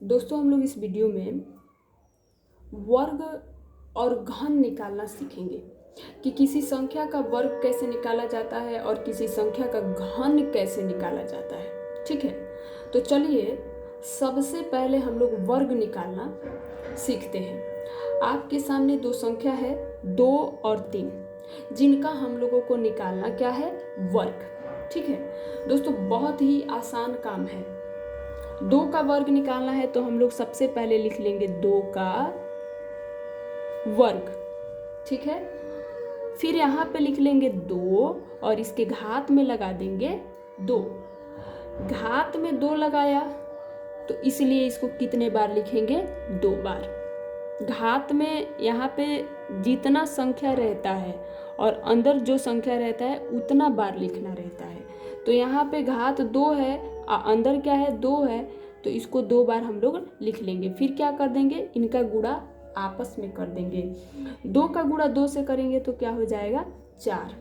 दोस्तों हम लोग इस वीडियो में वर्ग और घन निकालना सीखेंगे कि किसी संख्या का वर्ग कैसे निकाला जाता है और किसी संख्या का घन कैसे निकाला जाता है। ठीक है, तो चलिए सबसे पहले हम लोग वर्ग निकालना सीखते हैं। आपके सामने दो संख्या है 2 और 3, जिनका हम लोगों को निकालना क्या है, वर्ग। ठीक है दोस्तों, बहुत ही आसान काम है। 2 का वर्ग निकालना है तो हम लोग सबसे पहले लिख लेंगे 2 का वर्ग। ठीक है, फिर यहाँ पे लिख लेंगे 2 और इसके घात में लगा देंगे 2। घात में 2 लगाया तो इसलिए इसको कितने बार लिखेंगे, 2 बार। घात में यहाँ पे जितना संख्या रहता है और अंदर जो संख्या रहता है उतना बार लिखना रहता है। तो यहाँ पे घात 2 है और अंदर क्या है, 2 है, तो इसको 2 बार हम लोग लिख लेंगे। फिर क्या कर देंगे, इनका गुणा आपस में कर देंगे। 2 का गुणा 2 से करेंगे तो क्या हो जाएगा, 4।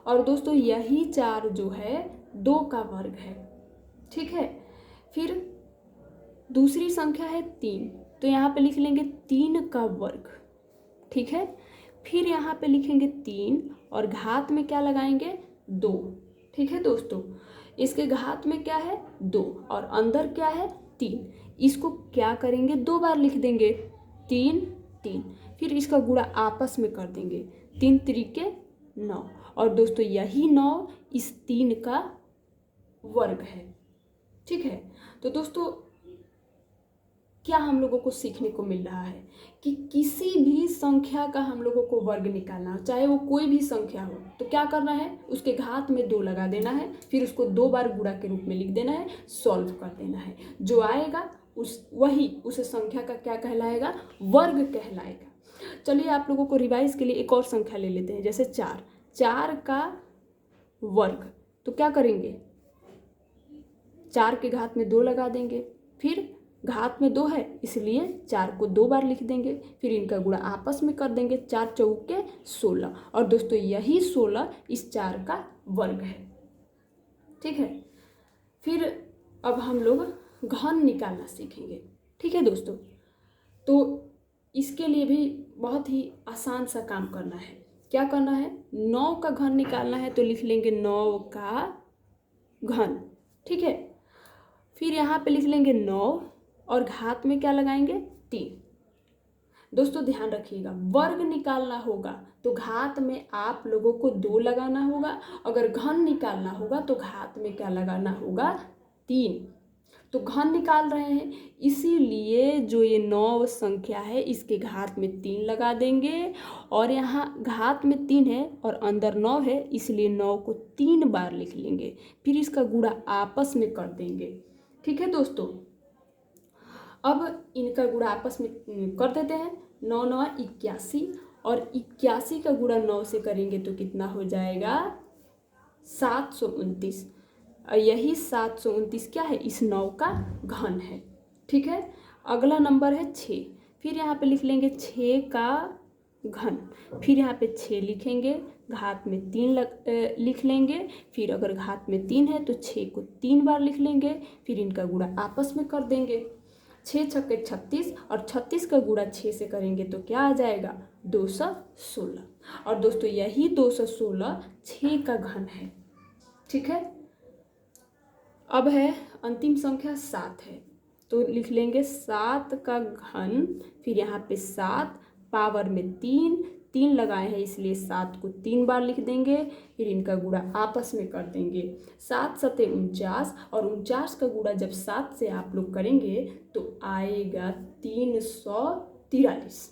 और दोस्तों यही 4 जो है 2 का वर्ग है। ठीक है, फिर दूसरी संख्या है 3, तो यहाँ पे लिख लेंगे 3 का वर्ग। ठीक है, फिर यहाँ पे लिखेंगे 3 और घात में क्या लगाएंगे, 2। ठीक है दोस्तों, इसके घात में क्या है, 2 और अंदर क्या है, 3। इसको क्या करेंगे, 2 बार लिख देंगे, 3 3। फिर इसका गुणा आपस में कर देंगे, 3 त्रिके 9। और दोस्तों यही 9 इस 3 का वर्ग है। ठीक है, तो दोस्तों क्या हम लोगों को सीखने को मिल रहा है कि किसी भी संख्या का हम लोगों को वर्ग निकालना हो, चाहे वो कोई भी संख्या हो, तो क्या करना है, उसके घात में 2 लगा देना है, फिर उसको 2 बार गुणा के रूप में लिख देना है, सॉल्व कर देना है। जो आएगा उस संख्या का क्या कहलाएगा, वर्ग कहलाएगा। चलिए आप लोगों को रिवाइज के लिए एक और संख्या ले लेते हैं, जैसे 4 का वर्ग। तो क्या करेंगे, 4 के घात में 2 लगा देंगे, फिर घात में 2 है इसलिए 4 को 2 बार लिख देंगे, फिर इनका गुणा आपस में कर देंगे, 4 चौके 16। और दोस्तों यही 16 इस 4 का वर्ग है। ठीक है, फिर अब हम लोग घन निकालना सीखेंगे। ठीक है दोस्तों, तो इसके लिए भी बहुत ही आसान सा काम करना है। क्या करना है, 9 का घन निकालना है तो लिख लेंगे 9 का घन। ठीक है, फिर यहाँ पे लिख लेंगे 9 और घात में क्या लगाएंगे, 3। दोस्तों ध्यान रखिएगा, वर्ग निकालना होगा तो घात में आप लोगों को 2 लगाना होगा, अगर घन निकालना होगा तो घात में क्या लगाना होगा, 3। तो घन निकाल रहे हैं इसीलिए जो ये 9 संख्या है इसके घात में 3 लगा देंगे, और यहाँ घात में 3 है और अंदर 9 है इसलिए 9 को 3 बार लिख लेंगे, फिर इसका गुणा आपस में कर देंगे। ठीक है दोस्तों, अब इनका गुणा आपस में कर देते हैं, 9 9 81, और 81 का गुणा 9 से करेंगे तो कितना हो जाएगा, 729। और यही 729 क्या है, इस 9 का घन है। ठीक है, अगला नंबर है 6, फिर यहाँ पे लिख लेंगे 6 का घन, फिर यहाँ पे 6 लिखेंगे, घात में 3 लिख लेंगे, फिर अगर घात में 3 है तो 6 को 3 बार लिख लेंगे, फिर इनका गुणा आपस में कर देंगे, 6 छक्के 36, और 36 का गुणा 6 से करेंगे तो क्या आ जाएगा, 216। और दोस्तों यही 216 6 का घन है। ठीक है, अब है अंतिम संख्या 7 है, तो लिख लेंगे 7 का घन, फिर यहाँ पे 7 पावर में 3 लगाए हैं इसलिए 7 को 3 बार लिख देंगे, फिर इनका गुणा आपस में कर देंगे, 7 सते 49, और 49 का गुणा जब 7 से आप लोग करेंगे तो आएगा 343,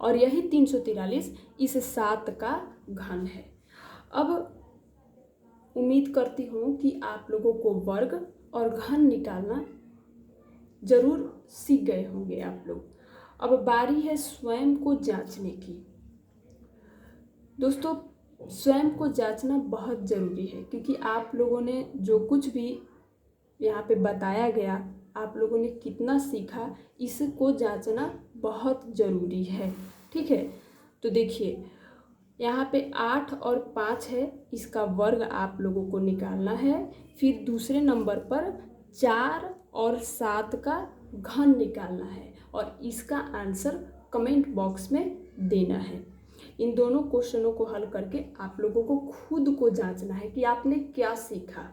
और यही 343 इस 7 का घन है। अब उम्मीद करती हूँ कि आप लोगों को वर्ग और घन निकालना जरूर सीख गए होंगे आप लोग। अब बारी है स्वयं को जांचने की। दोस्तों स्वयं को जांचना बहुत ज़रूरी है, क्योंकि आप लोगों ने जो कुछ भी यहाँ पे बताया गया, आप लोगों ने कितना सीखा, इसको जांचना बहुत ज़रूरी है। ठीक है, तो देखिए यहाँ पे 8 और 5 है, इसका वर्ग आप लोगों को निकालना है। फिर दूसरे नंबर पर 4 और 7 का घन निकालना है और इसका आंसर कमेंट बॉक्स में देना है। इन दोनों क्वेश्चनों को हल करके आप लोगों को खुद को जांचना है कि आपने क्या सीखा।